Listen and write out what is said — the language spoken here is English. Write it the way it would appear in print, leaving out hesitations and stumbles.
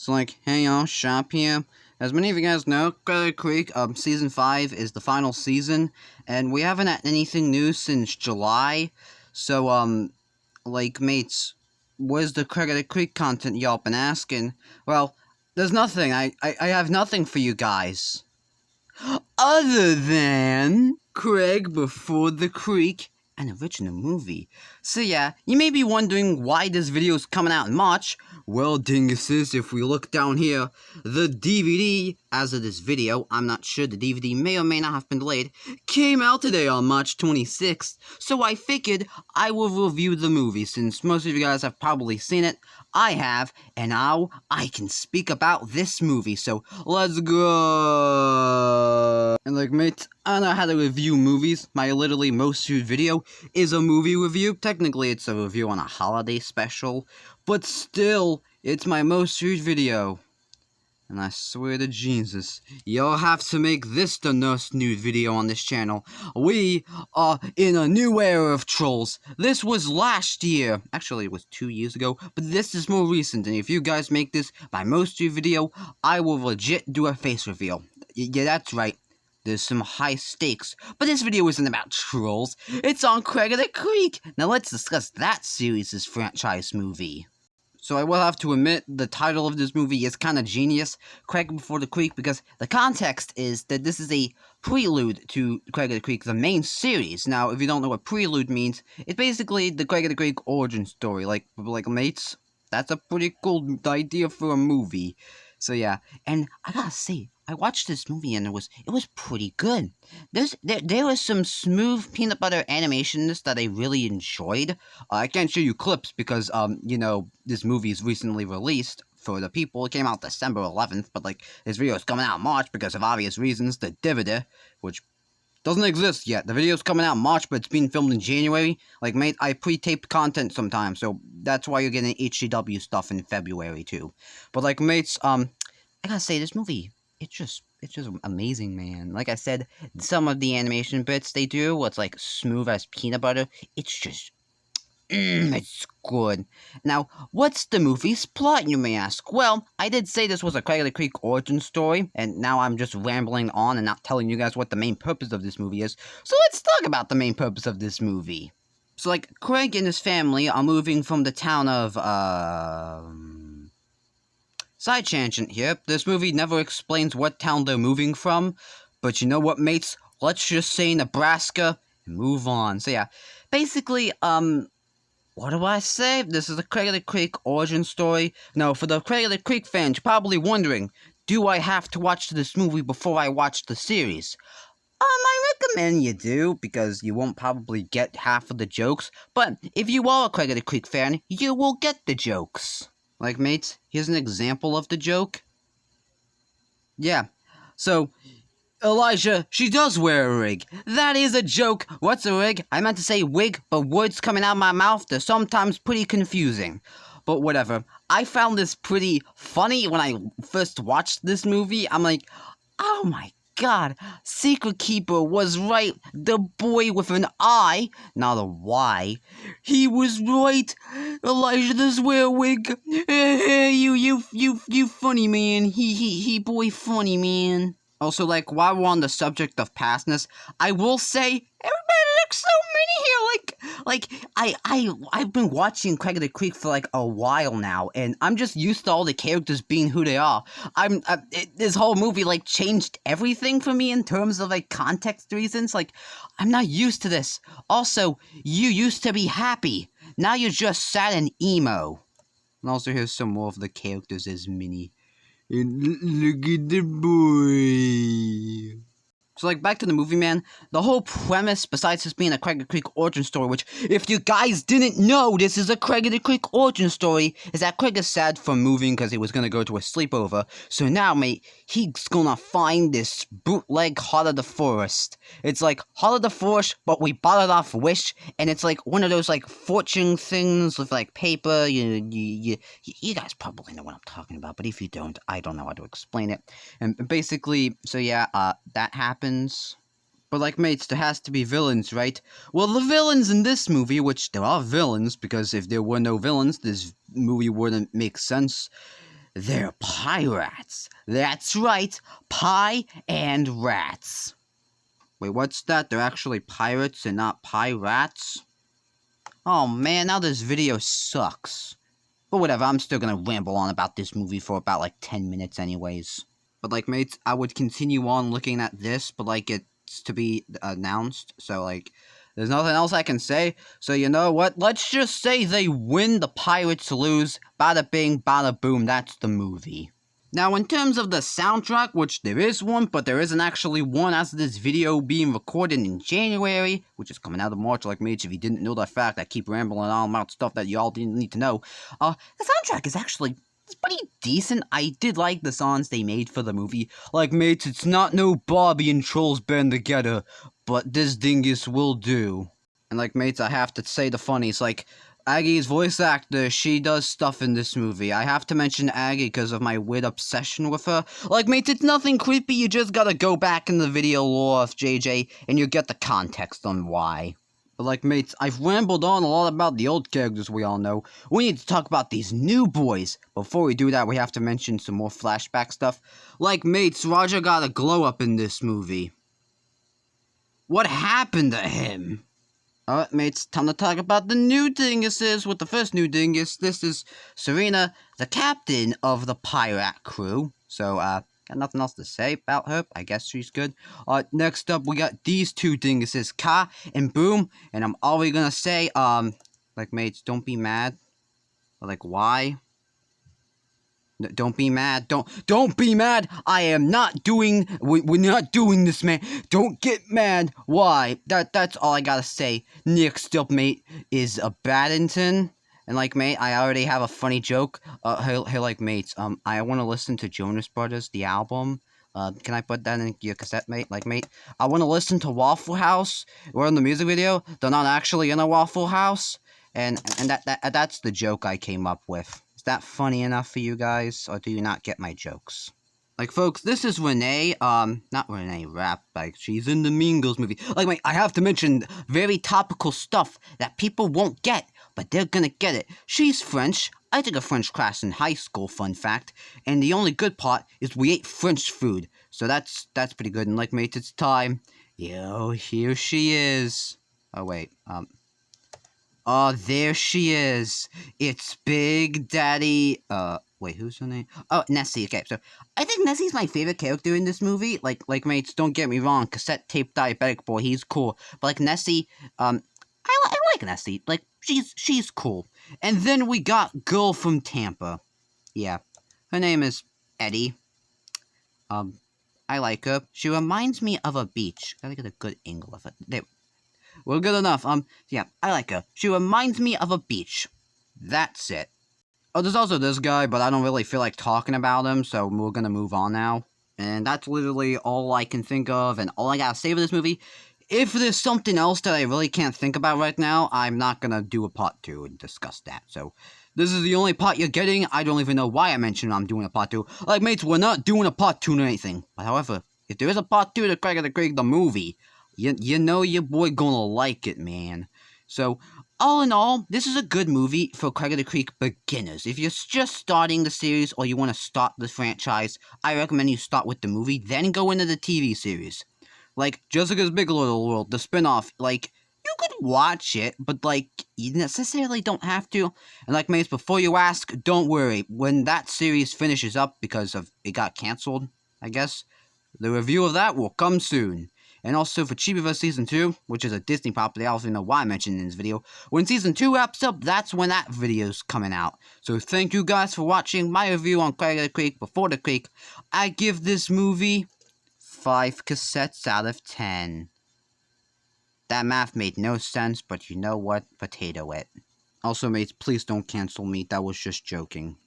So hey y'all, Shop here. As many of you guys know, Crater Creek, Season 5 is the final season, and we haven't had anything new since July. So, mates, where's the Crater Creek content y'all been asking? Well, there's nothing. I have nothing for you guys. Other than Craig Before the Creek, an original movie. So yeah, you may be wondering why this video is coming out in March. Well, dinguses, if we look down here, the DVD, as of this video, I'm not sure, the DVD may or may not have been delayed, came out today on March 26th, so I figured I will review the movie, since most of you guys have probably seen it. I have, and now I can speak about this movie, so let's go! And mates, I don't know how to review movies. My literally most viewed video is a movie review. Technically, it's a review on a holiday special, but still, it's my most viewed video. And I swear to Jesus, y'all have to make this the most new video on this channel. We are in a new era of trolls. This was last year. Actually, it was 2 years ago, but this is more recent. And if you guys make this my most viewed video, I will legit do a face reveal. Yeah, that's right. There's some high stakes, but this video isn't about trolls. It's on Craig of the Creek. Now let's discuss that series' franchise movie. So I will have to admit, the title of this movie is kind of genius, Craig Before the Creek, because the context is that this is a prelude to Craig of the Creek, the main series. Now, if you don't know what prelude means, it's basically the Craig of the Creek origin story. Like mates, that's a pretty cool idea for a movie. So yeah, and I gotta say, I watched this movie and it was pretty good. There was some smooth peanut butter animations that I really enjoyed. I can't show you clips because this movie is recently released for the people. It came out December 11th, but this video is coming out in March because of obvious reasons. The DVD, which doesn't exist yet. The video's coming out in March, but it's being filmed in January. Mate, I pre-taped content sometimes, so that's why you're getting HCW stuff in February too. But mates, I gotta say, this movie, it's just amazing, man. Like I said, some of the animation bits they do, what's smooth as peanut butter, it's just, it's good. Now, what's the movie's plot, you may ask? Well, I did say this was a Craig of the Creek origin story, and now I'm just rambling on and not telling you guys what the main purpose of this movie is. So let's talk about the main purpose of this movie. So, Craig and his family are moving from the town of, Side tangent here, this movie never explains what town they're moving from, but you know what, mates? Let's just say Nebraska and move on. So yeah, basically, what do I say? This is the Craig of the Creek origin story. Now, for the Craig of the Creek fans, you're probably wondering, do I have to watch this movie before I watch the series? I recommend you do, because you won't probably get half of the jokes, but if you are a Craig of the Creek fan, you will get the jokes. Mates, here's an example of the joke. Yeah, so, Elijah, she does wear a rig. That is a joke. What's a rig? I meant to say wig, but words coming out of my mouth, they're sometimes pretty confusing. But whatever. I found this pretty funny when I first watched this movie. I'm like, oh my God, Secret Keeper was right. The boy with an I, not a Y. He was right. Elijah does wear a wig. You funny man. He boy funny man. Also, while we're on the subject of pastness, I will say, everybody looks so mini here. I've been watching Craig of the Creek for a while now, and I'm just used to all the characters being who they are. This whole movie changed everything for me in terms of context reasons. I'm not used to this. Also, you used to be happy. Now you're just sad and emo. And also, here's some more of the characters as mini. Look at the boy. So, back to the movie, man. The whole premise, besides this being a Craig of the Creek origin story, which, if you guys didn't know, this is a Craig of the Creek origin story, is that Craig is sad for moving because he was gonna go to a sleepover. So now, mate, he's gonna find this bootleg Heart of the Forest. It's Heart of the Forest, but we bought it off Wish, and it's one of those fortune things with paper. You guys probably know what I'm talking about, but if you don't, I don't know how to explain it. And basically, so yeah, that happens. But mates, there has to be villains, right? Well, the villains in this movie, which there are villains, because if there were no villains, this movie wouldn't make sense. they're pirates. That's right, pie and rats. Wait, what's that? They're actually pirates and not pirates? Oh man, now this video sucks. But whatever, I'm still gonna ramble on about this movie for about like 10 minutes anyways. But like, mates, I would continue on looking at this, but like, it's to be announced, so like, there's nothing else I can say. So you know what? Let's just say they win, the pirates lose. Bada bing, bada boom, that's the movie. Now, in terms of the soundtrack, which there is one, but there isn't actually one as this video being recorded in January, which is coming out of March, like mates, if you didn't know that fact, I keep rambling on about stuff that y'all didn't need to know. The soundtrack is actually, it's pretty decent. I did like the songs they made for the movie. Like, mates, it's not no Barbie and Trolls band together, but this dingus will do. And like, mates, I have to say the funnies, like, Aggie's voice actor, she does stuff in this movie. I have to mention Aggie because of my weird obsession with her. Like, mates, it's nothing creepy, you just gotta go back in the video lore of JJ, and you get the context on why. But like, mates, I've rambled on a lot about the old characters we all know. We need to talk about these new boys. Before we do that, we have to mention some more flashback stuff. Like, mates, Roger got a glow-up in this movie. What happened to him? Alright, mates, time to talk about the new dinguses. With the first new dingus, this is Serena, the captain of the pirate crew. So, got nothing else to say about her. I guess she's good. Next up, we got these two dinguses, Ka and Boom. And I'm already gonna say, like, mates, don't be mad. But, like, why? Don't be mad. Don't be mad. I am not doing. We're not doing this, man. Don't get mad. Why? That's all I gotta say. Next up, mate, is a Baddington. And like, mate, I already have a funny joke. Hey, like, mates. I want to listen to Jonas Brothers, the album. Can I put that in your cassette, mate? Like, mate, I want to listen to Waffle House. We're in the music video. They're not actually in a Waffle House. And that's the joke I came up with. Is that funny enough for you guys, or do you not get my jokes? Like, folks, this is Renee, not Renee Rapp, like, she's in the Mean Girls movie. Like, wait, I have to mention very topical stuff that people won't get, but they're gonna get it. She's French. I took a French class in high school, fun fact, and the only good part is we ate French food, so that's pretty good. And like, mates, it's time. Yo, here she is. Oh, wait, oh, there she is. It's Big Daddy, wait, who's her name? Oh, Nessie. Okay, so I think Nessie's my favorite character in this movie. Like, mates, don't get me wrong. Cassette tape diabetic boy, he's cool. But like Nessie, I like Nessie. Like, she's cool. And then we got Girl from Tampa. Yeah, her name is Eddie. I like her. She reminds me of a beach. Gotta get a good angle of it. There. Well, good enough. Yeah, I like her. She reminds me of a beach. That's it. Oh, there's also this guy, but I don't really feel like talking about him, so we're gonna move on now. And that's literally all I can think of, and all I gotta say for this movie. If there's something else that I really can't think about right now, I'm not gonna do a part 2 and discuss that. So, this is the only part you're getting. I don't even know why I mentioned I'm doing a part 2. Like, mates, we're not doing a part 2 or anything. But however, if there is a part 2 to Craig of the Creek, the movie, you know your boy gonna like it, man. So, all in all, this is a good movie for Craig of the Creek beginners. If you're just starting the series or you want to start the franchise, I recommend you start with the movie, then go into the TV series. Like, Jessica's Big Little World, the spin-off, like, you could watch it, but, like, you necessarily don't have to. And like, mates, before you ask, don't worry. When that series finishes up because of it got canceled, I guess, the review of that will come soon. And also for Chibiverse Season 2, which is a Disney property, I don't know why I mentioned it in this video. When Season 2 wraps up, that's when that video's coming out. So thank you guys for watching my review on Craig of the Creek Before the Creek. I give this movie 5 cassettes out of 10. That math made no sense, but you know what? Potato it. Also, mates, please don't cancel me. That was just joking.